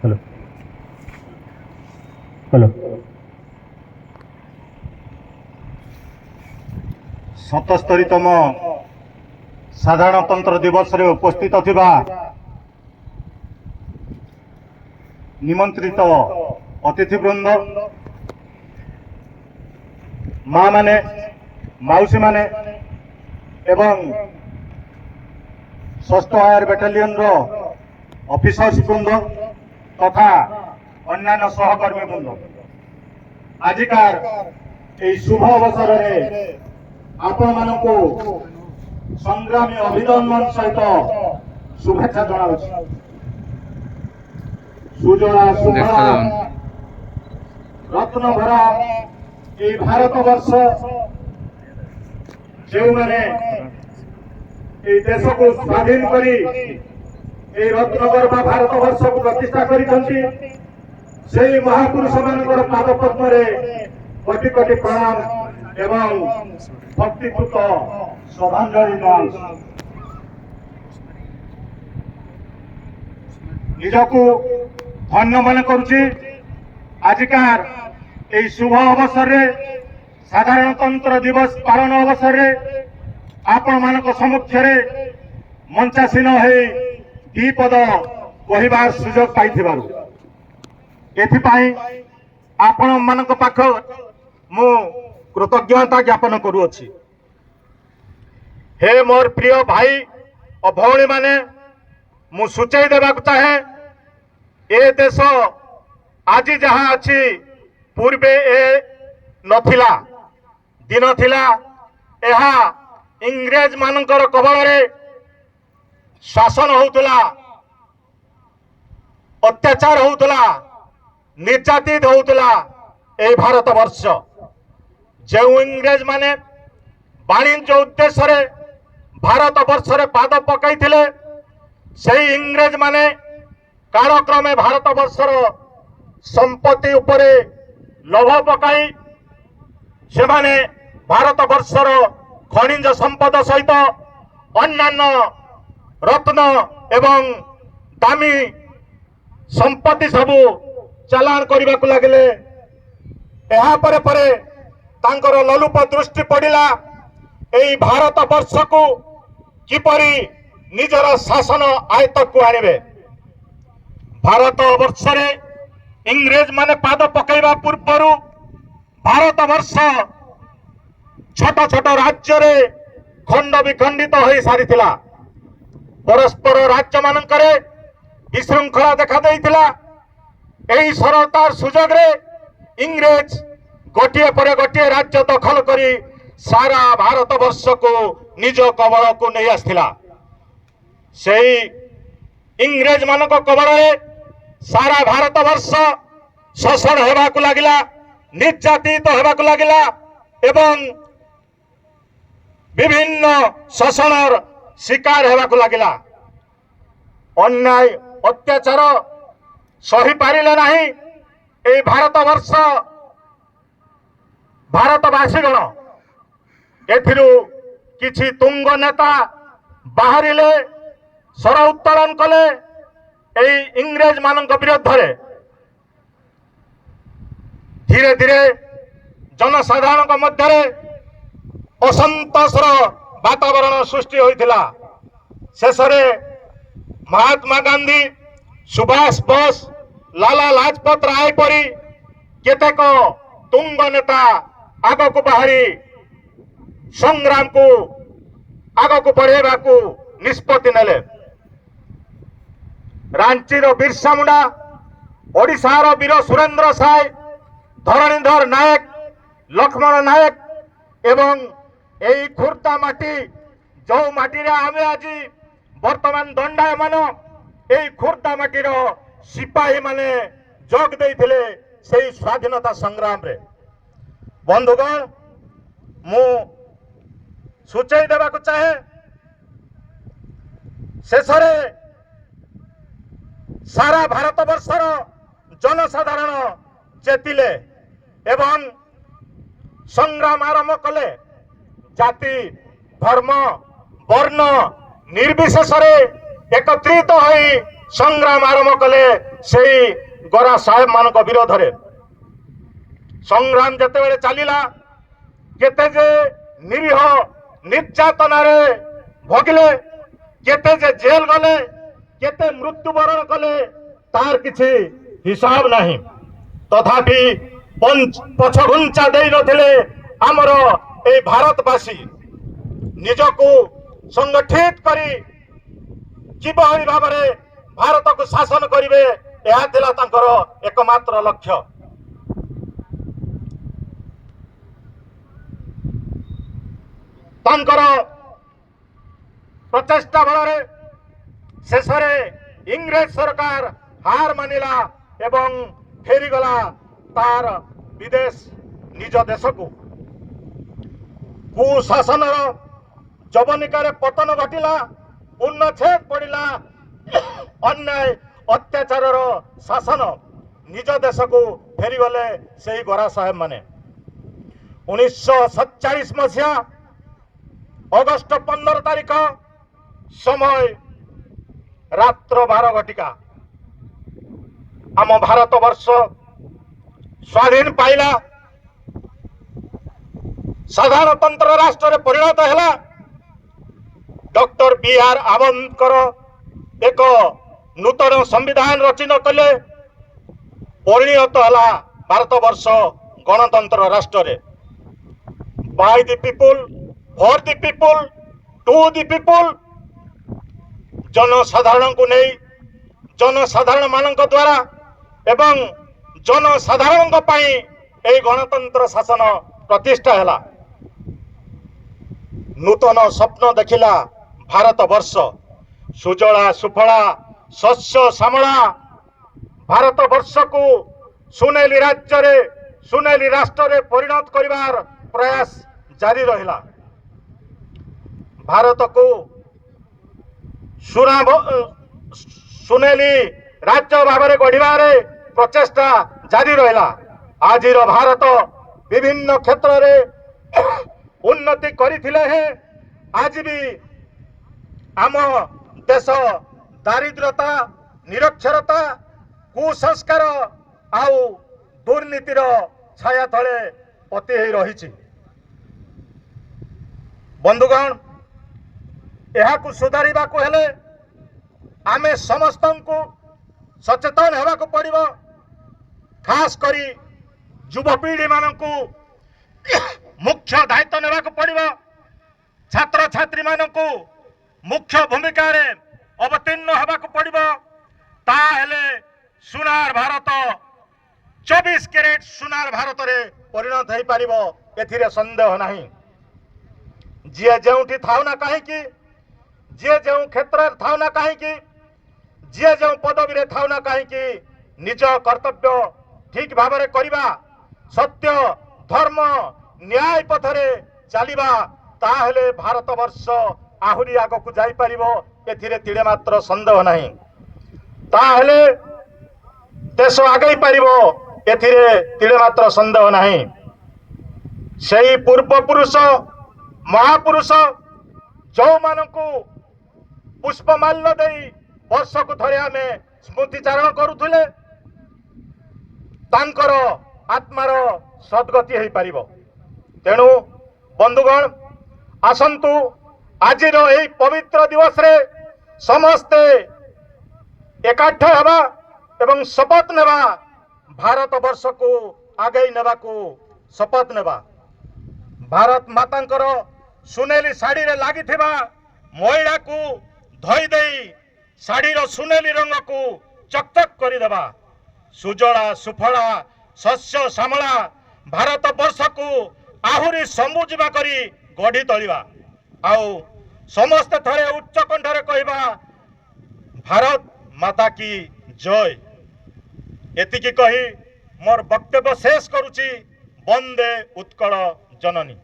Hello hello 77तम साधारणतंत्र दिवस रे उपस्थित थिबा निमंत्रित अतिथिवृंद माँ माने मौसी माने एवं 6th आयर बेटालियन रो ऑफिसर्स वृंद तथा अन्यान्य सहकर्मी वृंद आजिकार ए शुभ अवसर रे आपण मानकु संग्रामी अभिनंदन सहित शुभेच्छा जनाउछि। सुजला सुफला रत्न भरा ए भारत वर्ष जो माने ए देश को स्वाधीन करी ए रत्नगर्भा भारत वर्ष को प्रतिष्ठा करिसंती सेही महापुरुष मानकर पाद पद्म रे कोटि कोटि प्रणाम एवं भक्तिपूत श्रद्धांजलि जनाउछि। निजको धन्य मन करुछि। आजिकार ए शुभ अवसर रे साधारणतंत्र दिवस पालन अवसर रे आपण मानक सम्मुख रे मंचासीन हे दी पद कहिबार सुजोग पाइथिबारु एथिपाई आपण मानक पाख मु कृतज्ञता ज्ञापन करूअछि। हे मोर प्रिय भाई और भौणी माने मु सूचई देबाक चाहे ए देश आज जहाँ अच्छी पूर्वे ए नथिला दिन थिला एहा इंग्रेज मानकर कबल रे शासन होउतला अत्याचार होउतला निर्यातित होउतला ए भारत वर्ष जो इंग्रेज माने वाणिज्य उद्देश्य रे भारत वर्ष रे पाद पकाई थिले सही इंग्रेज माने कालक्रमे भारत वर्षर संपत्ति उपरे लोभ पकाई से माने भारत वर्षर खनिज संपद सहित अन्यान्य रत्न एवं दामी संपत्ति सबू चालान करने को लगे। यहाँ परे परे तांकर ललुप दृष्टि पड़िला एई भारत वर्ष को किपरि निजर शासन आयत को आनिबे। भारत वर्ष रे इंग्रेज माने पाद पकाइबा पूर्वर भारत वर्ष छोट छोट राज्य रे खंड विखंडित हो सारिथिला। परस्पर राज्य मानकरे विशृंखला देखा देइथिला। एही सरलतार सुजोग रे इंग्रेज गोटिए पर गोटिए राज्य दखल करी सारा भारत वर्ष को निज कबल को नहीं आसथिला। सेही इंग्रेज मानक कबल रे सारा भारत वर्ष शोषण हेबाकु लागिला, निर्यातित हेबाकु लागिला एवं विभिन्न शोषणर शिकार हेबाकु लागिला। अन्याय अत्याचार सही पारिले नाही ए भारत वर्ष भारतवासीगण एथिरु किछि तुंग नेता बाहरिले स्वर उत्तोलन कले ए इंग्रेज मानक विरुद्ध रे धीरे धीरे जनसाधारण मध्य असंतोषर वातावरण सृष्टि होइथिला। शेष महात्मा गांधी, सुभाष बोस, लाला लाजपत राय परी केतेक तुंग नेता आग को बाहरी संग्राम को आग को बढ़ेबा को निष्पत्ति नेले। रांची रो बिरसा मुंडा, ओडिशा रो वीर सुरेंद्र साय, धरणीधर नायक, लक्ष्मण नायक एवं एई खुर्दा माटी जो माटी रे आमे आज वर्तमान दंडायमान एई खुर्दा माटी रो सिपाही माने जोग देइथिले सेई स्वाधीनता संग्राम रे। बंधुगण मु सूचई देबाक चाहे शेष सारा भारत वर्षर जनसाधारण चेतिले एवं संग्राम आरंभ कले। जाति धर्म वर्ण निर्विशेष एकत्रित हो संग्राम आरंभ कले। से गोरा साहेब मान विरोध में संग्राम जिते चलला केते जे निरीह निर्यातना भोगिले केते जे जेल गले केते मृत्युवरण कले तार किछि हिसाब नहीं तथापि पछघुंचा दे नथिले आमर ए भारतवासी निजको संगठित करी किभली भाव में भारत को शासन करिवे यह थिला तांकर एकमात्र लक्ष्य। तांकर प्रचेष्टा बल शेष इंग्रेज सरकार हार मानिला एवं फेरीगला तार विदेश निज देश को कुशासन जवनिकार पतन घटिला उन्नछेद पड़िला अन्याय अत्याचार शासन निज देश को फेरीगले से गोरा साहेब माने 1947 मसीहा अगस्ट 15 तारिख समय रात्र 12 घटिका आम भारत वर्ष स्वाधीन पाइला साधारणतंत्र राष्ट्र रे परिणत है। Doctor B R. आम्बेडकर एक नूतन संविधान रचना कले परिणत है भारत वर्ष गणतंत्र राष्ट्र रे by the people for the people to the people जनसाधारण को नहीं जनसाधारण मान द्वारा एवं जनसाधारण गणतंत्र शासन प्रतिष्ठा है। नूतन स्वप्न देखिला भारत वर्ष सुजला सुफला शस्य श्यामला भारत वर्ष को सुनेली राज्य रे सुनेली राष्ट्र रे परिणत करिवार प्रयास जारी रहिला। भारत को सुनेली राज्य भाव में गढ़िबारे प्रचेष्टा जारी रहिला। आजिर भारत विभिन्न क्षेत्र रे उन्नति करिथिले है। आज भी आम देश दारिद्रता निरक्षरता कुसंस्कार आउ दुर्नीतिर छाया तले पति रही। बंधुगण यह सुधारिबा को हेले आमे समस्त को सचेतन होगा पड़ो। खास करी युवपीढ़ी मान को मुख्य दायित्व नेबा पड़ो। छात्र छात्री मान को मुख्य भूमिका रे अवतीर्ण होगा पड़ो। ताहेले सुनार भारत 24 कैरेट सुनार भारत रे परिणत हो पारिबो एथिरे संदेह नहीं। जी जोठी थाउ ना कहीं जी जो क्षेत्र थाउ ना कहीं जी जो पदवी रे थाउ ना कहीं निज कर्तव्य ठीक भाव में करवा सत्य धर्म न्याय पथरे चलवा ताहेले भारत वर्ष आहुरी आग को जाई परिबो एथिरे तिड़े मात्र संदेह नहीं। ताहेले देश आगे परिबो एथिरे तिड़े मात्र संदेह नहीं। सेही पूर्व पुरुष महापुरुष जो मानकु पुष्पमाल्य देई वर्ष को थरे आमे स्मृतिचारण करुथुले तांकर आत्मार सद्गति हो पारिबो। तेणु बंधुगण आसंतु आजिर एही पवित्र दिवस रे समस्ते एकाठ हेबा एवं शपथ नेबा भारत वर्ष को आगे नेबा को शपथ नेबा। भारत मातांकर सुनेली साड़ी रे लागी थिबा महिला को धोई देई साड़ी रो सुनेली रंग को चकचक करी देबा। सुजला सुफला शस्य श्यामला भारत वर्ष को आहुरी समृद्धिमा करी गढ़ी तोलिबा। आउ समस्त थरे उच्च कंठरे कहबा भारत माता की जय। एतिकी कही मोर वक्तव्य शेष करुची। वंदे उत्कल जननी।